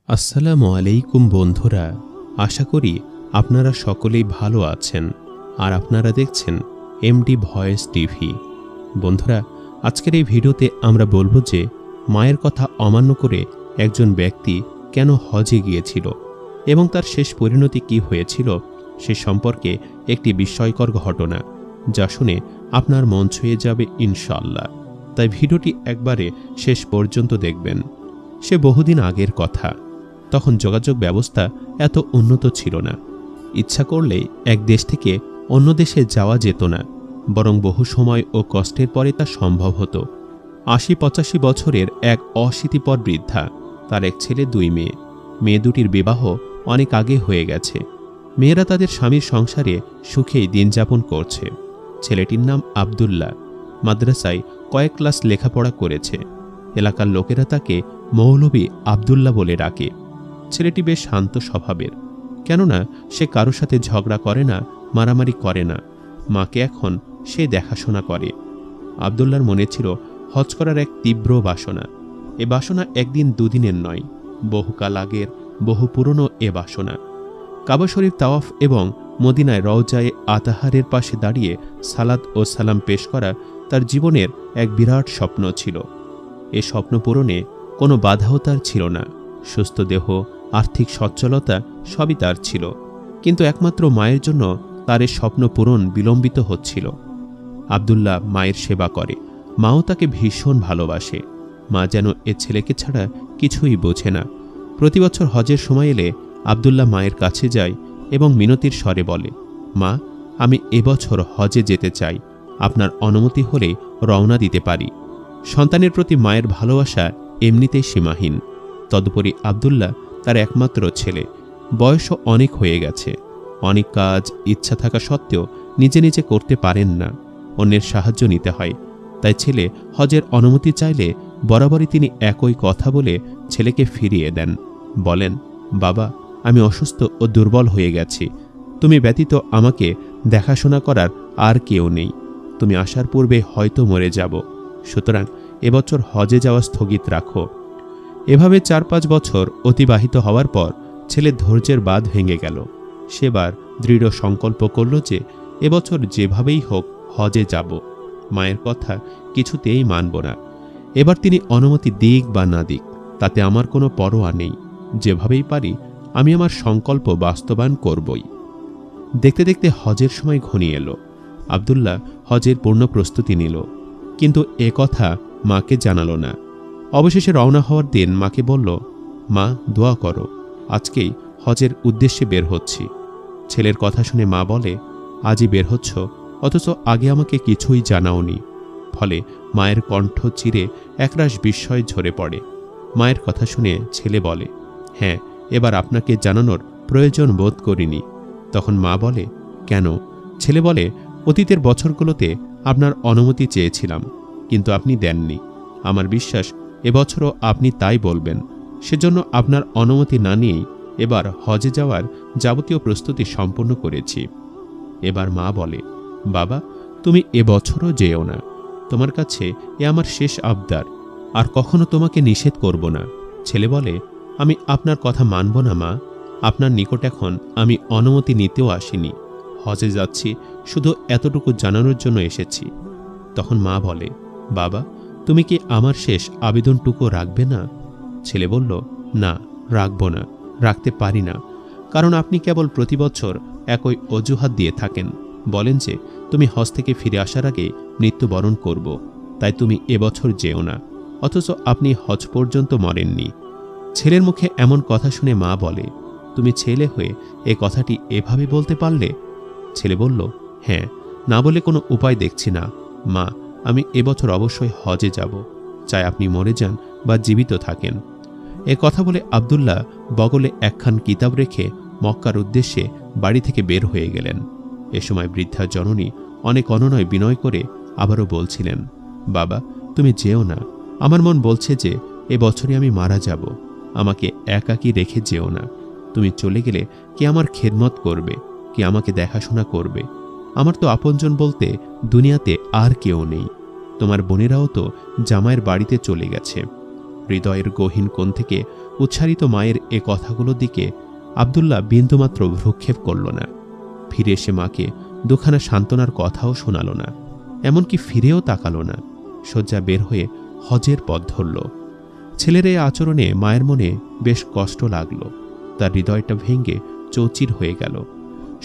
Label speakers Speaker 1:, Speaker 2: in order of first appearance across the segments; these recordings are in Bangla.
Speaker 1: আসসালামু আলাইকুম বন্ধুরা, আশা করি আপনারা সকলেই ভালো আছেন আর আপনারা দেখছেন এমডি ভয়েস টিভি। বন্ধুরা, আজকের এই ভিডিওতে আমরা বলবো যে মায়ের কথা অমান্য করে একজন ব্যক্তি কেন হজে গিয়েছিল এবং তার শেষ পরিণতি কী হয়েছিল সে সম্পর্কে একটি বিস্ময়কর ঘটনা, যা শুনে আপনার মন ছুঁয়ে যাবে ইনশাআল্লাহ। তাই ভিডিওটি একবারে শেষ পর্যন্ত দেখবেন। সে বহুদিন আগের কথা। তখন যোগাযোগ ব্যবস্থা এত উন্নত ছিল না। ইচ্ছা করলেই এক দেশ থেকে অন্য দেশে যাওয়া যেত না, বরং বহু সময় ও কষ্টের পরে তা সম্ভব হতো। ৮০-৮৫ বছরের এক অশীতিপর বৃদ্ধা, তার এক ছেলে, ২ মেয়ে। মেয়ে দুটির বিবাহ অনেক আগে হয়ে গেছে। মেয়েরা তাদের স্বামীর সংসারে সুখেই দিন যাপন করছে। ছেলেটির নাম আব্দুল্লাহ। মাদ্রাসায় কয়েক ক্লাস লেখাপড়া করেছে। এলাকার লোকেরা তাকে মৌলভী আব্দুল্লাহ বলে ডাকে। ছেলেটি বেশ শান্ত স্বভাবের, কেননা সে কারো সাথে ঝগড়া করে না, মারামারি করে না। মাকে এখন সে দেখাশোনা করে। আব্দুল্লাহর মনে ছিল হজ করার এক তীব্র বাসনা। এ বাসনা একদিন দুদিনের নয়, বহুকাল আগের, বহু পুরনো এ বাসনা। কাবা শরীফ তাওয়াফ এবং মদিনায় রওজায়ে আতাহারের পাশে দাঁড়িয়ে সালাত ও সালাম পেশ করা তার জীবনের এক বিরাট স্বপ্ন ছিল। এ স্বপ্ন পূরণে কোনো বাধাও তার ছিল না। সুস্থ দেহ, আর্থিক সচ্ছলতা সবই তার ছিল, কিন্তু একমাত্র মায়ের জন্য তার এ স্বপ্ন পূরণ বিলম্বিত হচ্ছিল। আব্দুল্লাহ মায়ের সেবা করে, মাও তাকে ভীষণ ভালোবাসে। মা যেন এ ছেলেকে ছাড়া কিছুই বোঝে না। প্রতি বছর হজের সময় এলে আব্দুল্লাহ মায়ের কাছে যায় এবং মিনতির স্বরে বলে, মা, আমি এবছর হজে যেতে চাই, আপনার অনুমতি হলে রওনা দিতে পারি। সন্তানের প্রতি মায়ের ভালোবাসা এমনিতেই সীমাহীন। তদুপরি আব্দুল্লাহ তার একমাত্র ছেলে, বয়সও অনেক হয়ে গেছে। অনেক কাজ ইচ্ছা থাকা সত্ত্বেও নিজে নিজে করতে পারেন না, অন্যের সাহায্য নিতে হয়। তাই ছেলে হজের অনুমতি চাইলে বরাবরই তিনি একই কথা বলে ছেলেকে ফিরিয়ে দেন। বলেন, বাবা, আমি অসুস্থ ও দুর্বল হয়ে গেছি। তুমি ব্যতীত আমাকে দেখাশোনা করার আর কেউ নেই। তুমি আসার পূর্বে হয়তো মরে যাব, সুতরাং এবছর হজে যাওয়া স্থগিত রাখো। এভাবে ৪-৫ বছর অতিবাহিত হওয়ার পর ছেলের ধৈর্যের বাঁধ ভেঙে গেল। সেবার দৃঢ় সংকল্প করল যে এবছর যেভাবেই হোক হজে যাব, মায়ের কথা কিছুতেই মানব না। এবার তিনি অনুমতি দিক বা না দিক তাতে আমার কোনো পরোয়া নেই, যেভাবেই পারি আমি আমার সংকল্প বাস্তবায়ন করবই। দেখতে দেখতে হজের সময় ঘনিয়ে এলো। আব্দুল্লাহ হজের পূর্ণ প্রস্তুতি নিল, কিন্তু এ কথা মাকে জানালো না। অবশেষে রওনা হওয়ার দিন মাকে বলল, মা, দোয়া করো, আজকেই হজের উদ্দেশ্যে বের হচ্ছি। ছেলের কথা শুনে মা বলে, আজই বের হচ্ছ, অথচ আগে আমাকে কিছুই জানাওনি। ফলে মায়ের কণ্ঠ চিরে একরাশ বিস্ময় ঝরে পড়ে। মায়ের কথা শুনে ছেলে বলে, হ্যাঁ, এবার আপনাকে জানানোর প্রয়োজন বোধ করিনি। তখন মা বলে, কেন? ছেলে বলে, অতীতের বছরগুলোতে আপনার অনুমতি চেয়েছিলাম, কিন্তু আপনি দেননি। আমার বিশ্বাস এবছরও আপনি তাই বলবেন। সেজন্য আপনার অনুমতি না নিয়েই এবার হজে যাওয়ার যাবতীয় প্রস্তুতি সম্পন্ন করেছি। এবার মা বলে, বাবা, তুমি এবছরও যেও না। তোমার কাছে এ আমার শেষ আবদার, আর কখনো তোমাকে নিষেধ করব না। ছেলে বলে, আমি আপনার কথা মানব না মা। আপনার নিকট এখন আমি অনুমতি নিতেও আসিনি। হজে যাচ্ছি শুধু এতটুকু জানানোর জন্য এসেছি। তখন মা বলে, বাবা, তুমি কি আমার শেষ আবেদনটুকু রাখবে না? ছেলে বলল, না, রাখব না, রাখতে পারি না। কারণ আপনি কেবল প্রতি বছর একই অজুহাত দিয়ে থাকেন। বলেন যে তুমি হজ থেকে ফিরে আসার আগে মৃত্যুবরণ করব, তাই তুমি এবছর যেও না, অথচ আপনি হজ পর্যন্ত মরেননি। ছেলের মুখে এমন কথা শুনে মা বলে, তুমি ছেলে হয়ে এ কথাটি এভাবে বলতে পারলে? ছেলে বলল, হ্যাঁ, না বলে কোনো উপায় দেখছি না। মা, আমি এবছর অবশ্যই হজে যাব, চাই আপনি মরে যান বা জীবিত থাকেন। এ কথা বলে আব্দুল্লাহ বগলে একখান কিতাব রেখে মক্কার উদ্দেশ্যে বাড়ি থেকে বের হয়ে গেলেন। এ সময় বৃদ্ধা জননী অনেক অনুনয় বিনয় করে আবারও বলছিলেন, বাবা, তুমি যেও না। আমার মন বলছে যে এবছরই আমি মারা যাব, আমাকে একাকী রেখে যেও না। তুমি চলে গেলে কে আমার খেদমত করবে, কে আমাকে দেখাশোনা করবে? আমার তো আপনজন বলতে দুনিয়াতে আর কেউ নেই। তোমার বোনেরাও তো জামাইয়ের বাড়িতে চলে গেছে। হৃদয়ের গহীন কোণ থেকে উচ্চারিত মায়ের এ কথাগুলোর দিকে আব্দুল্লাহ বিন্দুমাত্র ভ্রুক্ষেপ করল না। ফিরে এসে মাকে দুখানা সান্ত্বনার কথাও শোনাল না, এমনকি ফিরেও তাকাল না। শয্যা বের হয়ে হজের পথ ধরল। ছেলের এই আচরণে মায়ের মনে বেশ কষ্ট লাগল। তার হৃদয়টা ভেঙে চৌচির হয়ে গেল।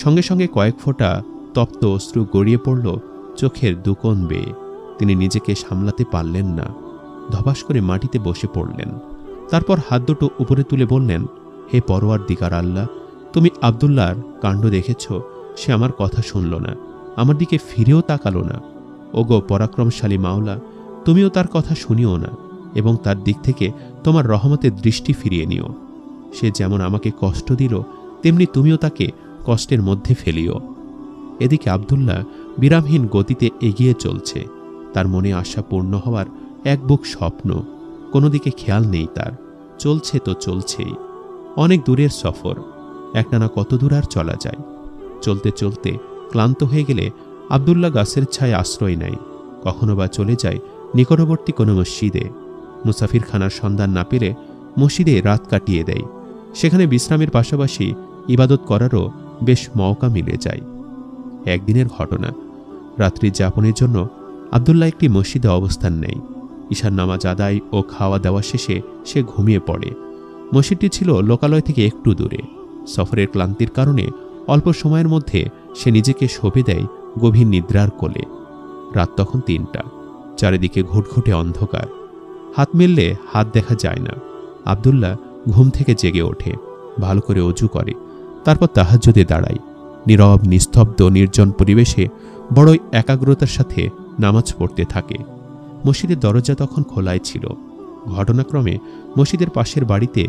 Speaker 1: সঙ্গে সঙ্গে কয়েক ফোঁটা তপ্ত অশ্রু গড়িয়ে পড়ল চোখের দুকোণ বেয়ে। তিনি নিজেকে সামলাতে পারলেন না, ধপাস করে মাটিতে বসে পড়লেন। তারপর হাত দুটো উপরে তুলে বললেন, হে পরওয়ারদিগার আল্লাহ, তুমি আব্দুল্লাহর কাণ্ড দেখেছ। সে আমার কথা শুনল না, আমার দিকে ফিরেও তাকালো না। ওগো পরাক্রমশালী মাওলা, তুমিও তার কথা শুনিও না এবং তার দিক থেকে তোমার রহমতের দৃষ্টি ফিরিয়ে নিও। সে যেমন আমাকে কষ্ট দিল, তেমনি তুমিও তাকে কষ্টের মধ্যে ফেলিও। এদিকে আব্দুল্লাহ বিরামহীন গতিতে এগিয়ে চলছে। তার মনে আশা পূর্ণ হওয়ার এক বুক স্বপ্ন, কোনো দিকে খেয়াল নেই তার। চলছে তো চলছেই। অনেক দূরের সফর, একটানা কত দূর আর চলা যায়। চলতে চলতে ক্লান্ত হয়ে গেলে আব্দুল্লাহ গাছের ছায় আশ্রয় নেয়, কখনো বা চলে যায় নিকটবর্তী কোনো মসজিদে। মুসাফিরখানার সন্ধান না পেলে মসজিদে রাত কাটিয়ে দেয়। সেখানে বিশ্রামের পাশাপাশি ইবাদত করারও বেশ মওকা মিলে যায়। একদিনের ঘটনা, রাত্রি যাপনের জন্য আব্দুল্লাহ একটি মসজিদে অবস্থান নেয়। ঈশার নামাজ আদায় ও খাওয়া দাওয়া শেষে সে ঘুমিয়ে পড়ে। মসজিদটি ছিল লোকালয় থেকে একটু দূরে। সফরের ক্লান্তির কারণে অল্প সময়ের মধ্যে সে নিজেকে সঁপে দেয় গভীর নিদ্রার কোলে। রাত তখন ৩টা। চারিদিকে ঘুটঘুটে অন্ধকার। হাত মেললে হাত দেখা যায় না। আব্দুল্লাহ ঘুম থেকে জেগে ওঠে, ভালো করে অজু করে, তারপর তাহাজ্জুদে দাঁড়ায়। নীরব নিস্তব্ধ নির্জন পরিবেশে বড়ই একাগ্রতার সাথে নামাজ পড়তে থাকে। মসজিদের দরজা তখন খোলাই ছিল। ঘটনাক্রমে মসজিদের পাশের বাড়িতে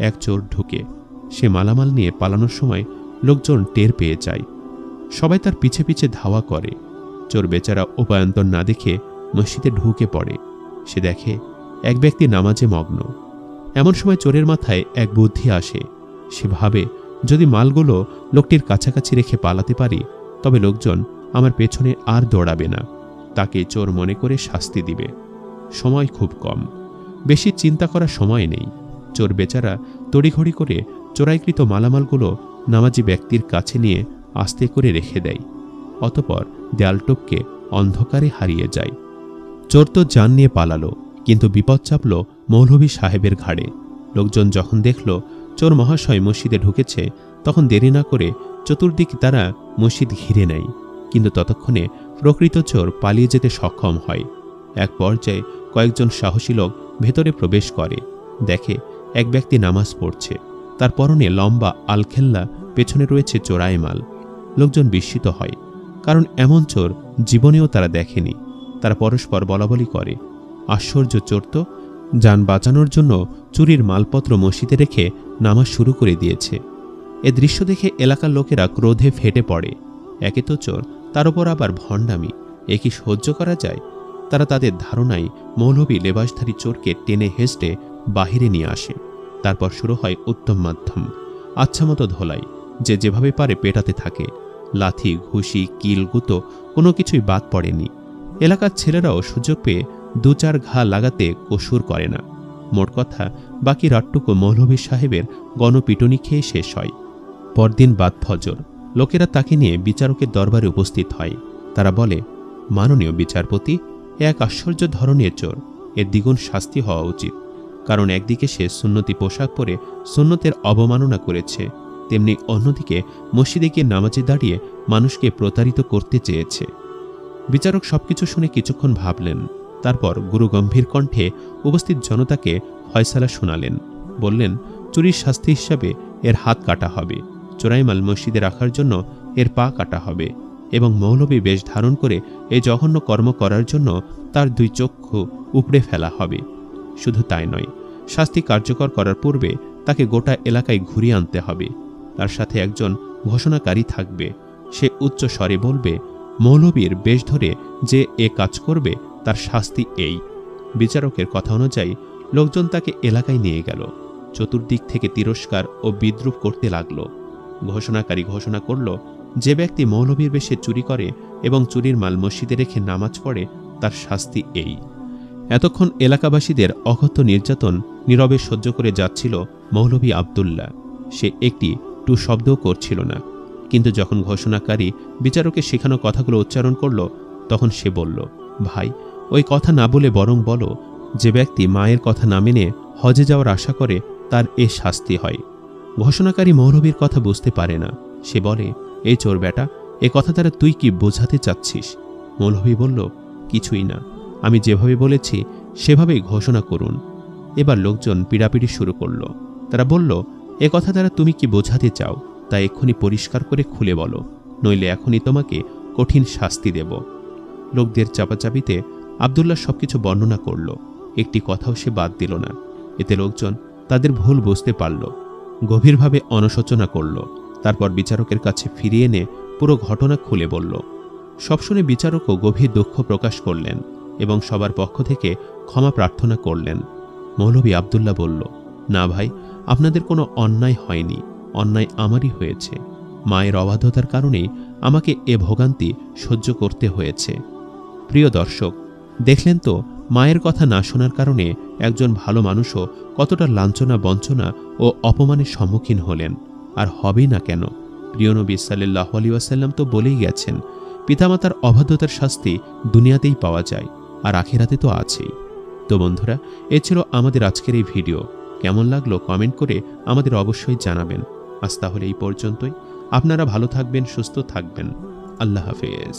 Speaker 1: এক চোর ঢুকে। সে মালামাল নিয়ে পালানোর সময় লোকজন টের পেয়ে যায়। সবাই তার পিছে পিছে ধাওয়া করে। চোর বেচারা উপায়ন্তর না দেখে মসজিদে ঢুকে পড়ে। সে দেখে এক ব্যক্তি নামাজে মগ্ন। এমন সময় চোরের মাথায় এক বুদ্ধি আসে। সে ভাবে, যদি মালগুলো লোকটির কাছাকাছি রেখে পালাতে পারি, তবে লোকজন আমার পেছনে আর দৌড়াবে না, তাকে চোর মনে করে শাস্তি দিবে। সময় খুব কম, বেশি চিন্তা করার সময় নেই। চোর বেচারা তড়িঘড়ি করে চোরাইকৃত মালামালগুলো নামাজি ব্যক্তির কাছে নিয়ে আস্তে করে রেখে দেয়। অতপর দেয়াল টপকে অন্ধকারে হারিয়ে যায়। চোর তো জান নিয়ে পালালো, কিন্তু বিপদ চাপল মৌলভী সাহেবের ঘাড়ে। লোকজন যখন দেখল চোর মহাশয় মসজিদে ঢুকেছে, তখন দেরি না করে চতুর্দিকে তারা মসজিদ ঘিরে নেয়। কিন্তু ততক্ষণে প্রকৃত চোর পালিয়ে যেতে সক্ষম হয়। এক পর্যায়ে কয়েকজন সাহসী লোক ভেতরে প্রবেশ করে। দেখে এক ব্যক্তি নামাজ পড়ছে, তার পরনে লম্বা আলখেল্লা, পেছনে রয়েছে চোরাই মাল। লোকজন বিস্মিত হয়, কারণ এমন চোর জীবনেও তারা দেখেনি। তারা পরস্পর বলাবলি করে, আশ্চর্য চোর তো, যান বাঁচানোর জন্য চুরির মালপত্র মসজিদে রেখে নামাজ শুরু করে দিয়েছে। এ দৃশ্য দেখে এলাকার লোকেরা ক্রোধে ফেটে পড়ে। একে তো চোর, তার উপর আবার ভণ্ডামি, এ কি সহ্য করা যায়? তারা তাদের ধারণায় মৌলভী লেবাসধারী চোরকে টেনে হেঁচড়ে বাহিরে নিয়ে আসে। তারপর শুরু হয় উত্তম মাধ্যম, আচ্ছামতো ধোলাই। যে যেভাবে পারে পেটাতে থাকে। লাথি, ঘুষি, কিল, গুঁতো কোনো কিছুই বাদ পড়েনি। এলাকার ছেলেরাও সুযোগ পেয়ে ২-৪ ঘা লাগাতে কসুর করে না। মোট কথা, বাকি রাতটুকু মৌলভী সাহেবের গণপিটুনি খেয়ে শেষ হয়। পরদিন বাদ ফজর লোকেরা তাকে নিয়ে বিচারকের দরবারে উপস্থিত হয়। তারা বলে, মাননীয় বিচারপতি, এক আশ্চর্য ধরনের চোর, এর দ্বিগুণ শাস্তি হওয়া উচিত। কারণ একদিকে সে সুন্নতি পোশাক পরে সুন্নতের অবমাননা করেছে, তেমনি অন্যদিকে মসজিদে গিয়ে নামাজে দাঁড়িয়ে মানুষকে প্রতারিত করতে চেয়েছে। বিচারক সবকিছু শুনে কিছুক্ষণ ভাবলেন। তারপর গুরুগম্ভীর কণ্ঠে উপস্থিত জনতাকে ফয়সালা শোনালেন। বললেন, চুরির শাস্তি হিসাবে এর হাত কাটা হবে, চোরাইমাল মসজিদে রাখার জন্য এর পা কাটা হবে এবং মৌলবী বেশ ধারণ করে এই জঘন্য কর্ম করার জন্য তার 2 চক্ষু উপড়ে ফেলা হবে। শুধু তাই নয়, শাস্তি কার্যকর করার পূর্বে তাকে গোটা এলাকায় ঘুরিয়ে আনতে হবে। তার সাথে একজন ঘোষণাকারী থাকবে। সে উচ্চ স্বরে বলবে, মৌলবীর বেশ ধরে যে এ কাজ করবে তার শাস্তি এই। বিচারকের কথা অনুযায়ী লোকজন তাকে এলাকায় নিয়ে গেল। চতুর্দিক থেকে তিরস্কার ও বিদ্রুপ করতে লাগল। ঘোষণাকারী ঘোষণা করল, যে ব্যক্তি মৌলবীর বেশে চুরি করে এবং চুরির মাল মসজিদে রেখে নামাজ পড়ে, তার শাস্তি এই। এতক্ষণ এলাকাবাসীদের অকথ্য নির্যাতন নীরবে সহ্য করে যাচ্ছিল মৌলভী আবদুল্লাহ। সে একটি টু শব্দও করছিল না। কিন্তু যখন ঘোষণাকারী বিচারকের শেখানো কথাগুলো উচ্চারণ করল, তখন সে বলল, ভাই, ওই কথা না বলে বরং বলো, যে ব্যক্তি মায়ের কথা না মেনে হজে যাওয়ার আশা করে তার এ শাস্তি হয়। ঘোষণাকারী মৌলভীর কথা বুঝতে পারে না। সে বলে, এই চোর বেটা, এ কথা দ্বারা তুই কি বোঝাতে চাচ্ছিস? মৌলভী বলল, কিছুই না, আমি যেভাবে বলেছি সেভাবেই ঘোষণা করুন। এবার লোকজন পিড়াপিড়ি শুরু করল। তারা বলল, এ কথা দ্বারা তুমি কি বোঝাতে চাও তা এক্ষুনি পরিষ্কার করে খুলে বলো, নইলে এখনই তোমাকে কঠিন শাস্তি দেব। লোকদের চাপাচাপিতে আবদুল্লাহ সবকিছু বর্ণনা করল। একটি কথাও সে বাদ দিল না। এতে লোকজন তাদের ভুল বুঝতে পারল, গভীরভাবে অনুশোচনা করল। তারপর বিচারকের কাছে ফিরিয়ে এনে পুরো ঘটনা খুলে বলল। সব শুনে বিচারকও গভীর দুঃখ প্রকাশ করলেন এবং সবার পক্ষ থেকে ক্ষমা প্রার্থনা করলেন। মৌলভী আবদুল্লাহ বলল, না ভাই, আপনাদের কোনো অন্যায় হয়নি, অন্যায় আমারই হয়েছে। মায়ের অবাধ্যতার কারণেই আমাকে এ ভোগান্তি সহ্য করতে হয়েছে। প্রিয় দর্শক, দেখলেন তো মায়ের কথা না শোনার কারণে একজন ভালো মানুষও কতটা লাঞ্ছনা, বঞ্চনা ও অপমানের সম্মুখীন হলেন। আর হবেই না কেন? প্রিয় নবী সাল্লাল্লাহু আলাইহি ওয়াসাল্লাম তো বলেই গেছেন, পিতামাতার অবাধ্যতার শাস্তি দুনিয়াতেই পাওয়া যায়, আর আখিরাতে তো আছেই। তো বন্ধুরা, এ ছিল আমাদের আজকের এই ভিডিও। কেমন লাগলো কমেন্ট করে আমাদের অবশ্যই জানাবেন। আজ তাহলে এই পর্যন্তই। আপনারা ভালো থাকবেন, সুস্থ থাকবেন। আল্লাহ হাফেজ।